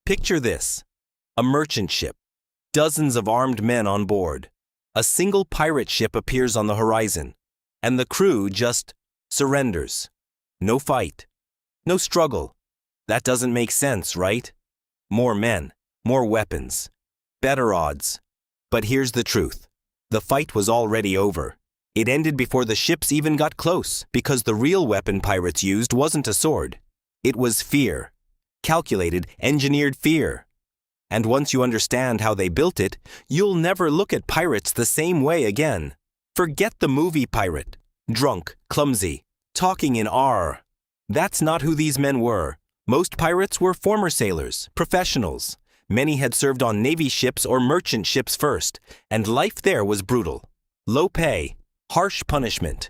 Picture this: a merchant ship, dozens of armed men on board. A single pirate ship appears on the horizon, and the crew just surrenders. No fight, no struggle. That doesn't make sense, right? More men, more weapons, better odds. But here's the truth. The fight was already over. It ended before the ships even got close, because the real weapon pirates used wasn't a sword. It was fear. Calculated, engineered fear. And once you understand how they built it, you'll never look at pirates the same way again. Forget the movie pirate. Drunk, clumsy, talking in R. That's not who these men were. Most pirates were former sailors, professionals. Many had served on navy ships or merchant ships first, and life there was brutal. Low pay, harsh punishment.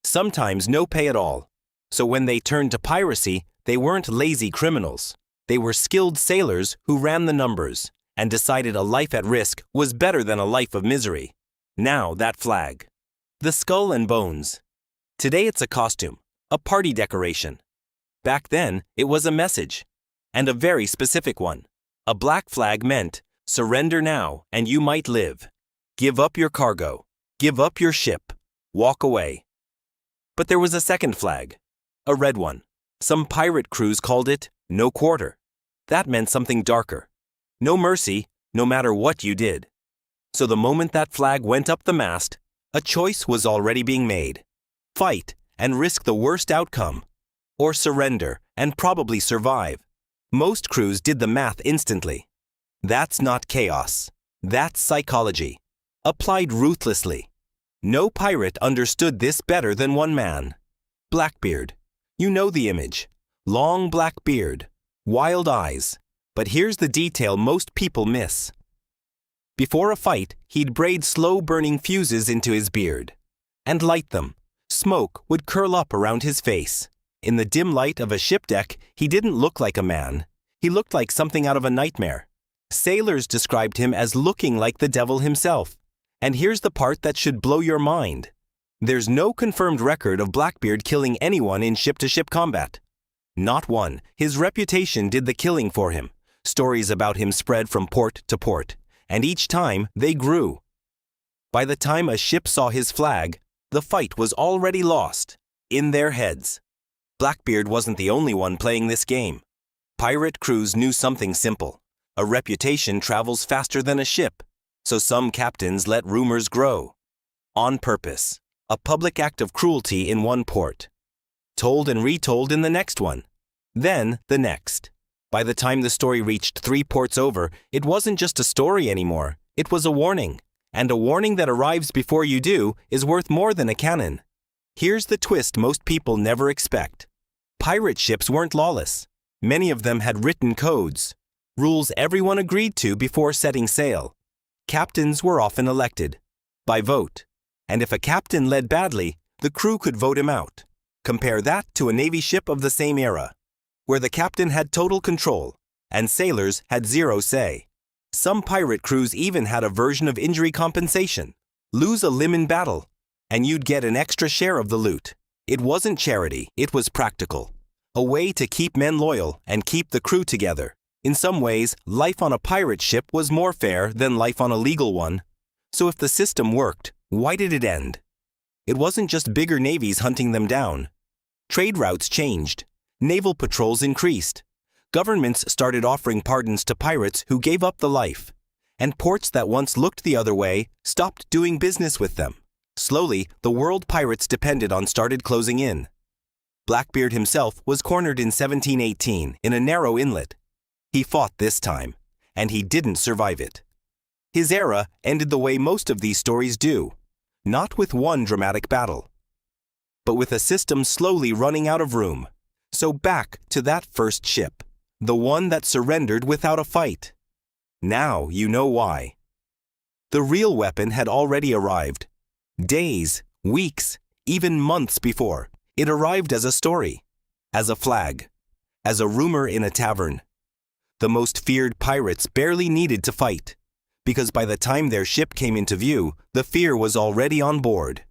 Sometimes no pay at all. So when they turned to piracy, they weren't lazy criminals. They were skilled sailors who ran the numbers and decided a life at risk was better than a life of misery. Now that flag. The skull and bones. Today it's a costume, a party decoration. Back then, it was a message, and a very specific one. A black flag meant, surrender now and you might live. Give up your cargo. Give up your ship. Walk away. But there was a second flag, a red one. Some pirate crews called it no quarter. That meant something darker. No mercy, no matter what you did. So the moment that flag went up the mast, a choice was already being made. Fight and risk the worst outcome, or surrender and probably survive. Most crews did the math instantly. That's not chaos. That's psychology. Applied ruthlessly. No pirate understood this better than one man. Blackbeard. You know the image. Long black beard. Wild eyes. But here's the detail most people miss. Before a fight, he'd braid slow-burning fuses into his beard and light them. Smoke would curl up around his face. In the dim light of a ship deck, he didn't look like a man. He looked like something out of a nightmare. Sailors described him as looking like the devil himself. And here's the part that should blow your mind. There's no confirmed record of Blackbeard killing anyone in ship-to-ship combat. Not one. His reputation did the killing for him. Stories about him spread from port to port, and each time they grew. By the time a ship saw his flag, the fight was already lost, in their heads. Blackbeard wasn't the only one playing this game. Pirate crews knew something simple. A reputation travels faster than a ship, so some captains let rumors grow. On purpose, a public act of cruelty in one port. Told and retold in the next one. Then the next. By the time the story reached 3 ports over, it wasn't just a story anymore. It was a warning. And a warning that arrives before you do is worth more than a cannon. Here's the twist most people never expect. Pirate ships weren't lawless. Many of them had written codes, rules everyone agreed to before setting sail. Captains were often elected, by vote. And if a captain led badly, the crew could vote him out. Compare that to a Navy ship of the same era, where the captain had total control, and sailors had zero say. Some pirate crews even had a version of injury compensation. Lose a limb in battle, and you'd get an extra share of the loot. It wasn't charity, it was practical. A way to keep men loyal and keep the crew together. In some ways, life on a pirate ship was more fair than life on a legal one. So if the system worked, why did it end? It wasn't just bigger navies hunting them down. Trade routes changed. Naval patrols increased. Governments started offering pardons to pirates who gave up the life. And ports that once looked the other way stopped doing business with them. Slowly, the world pirates depended on started closing in. Blackbeard himself was cornered in 1718 in a narrow inlet. He fought this time, and he didn't survive it. His era ended the way most of these stories do, not with one dramatic battle, but with a system slowly running out of room. So back to that first ship, the one that surrendered without a fight. Now you know why. The real weapon had already arrived. Days, weeks, even months before, it arrived as a story, as a flag, as a rumor in a tavern. The most feared pirates barely needed to fight, because by the time their ship came into view, the fear was already on board.